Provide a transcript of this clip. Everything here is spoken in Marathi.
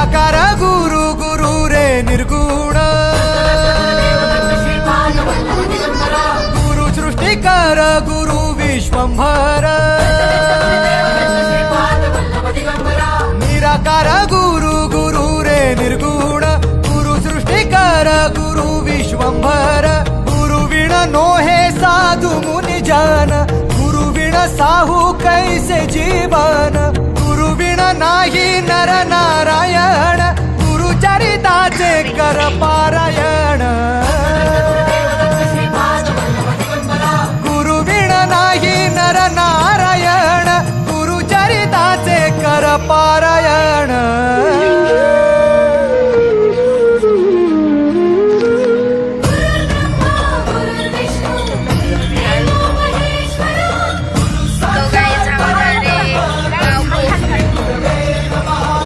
निराकार गुरु गुरु रे निर्गुण गुरु सृष्टिकर गुरु विश्वंभर निराकार गुरु गुरु रे निर्गुण गुरु सृष्टिकर गुरु विश्वंभर गुरु विण नोहे साधु मुनि जन गुरु विण साहू कैसे जीवन गुरु विण नाही नर नारायण गुरु चरिताचे कर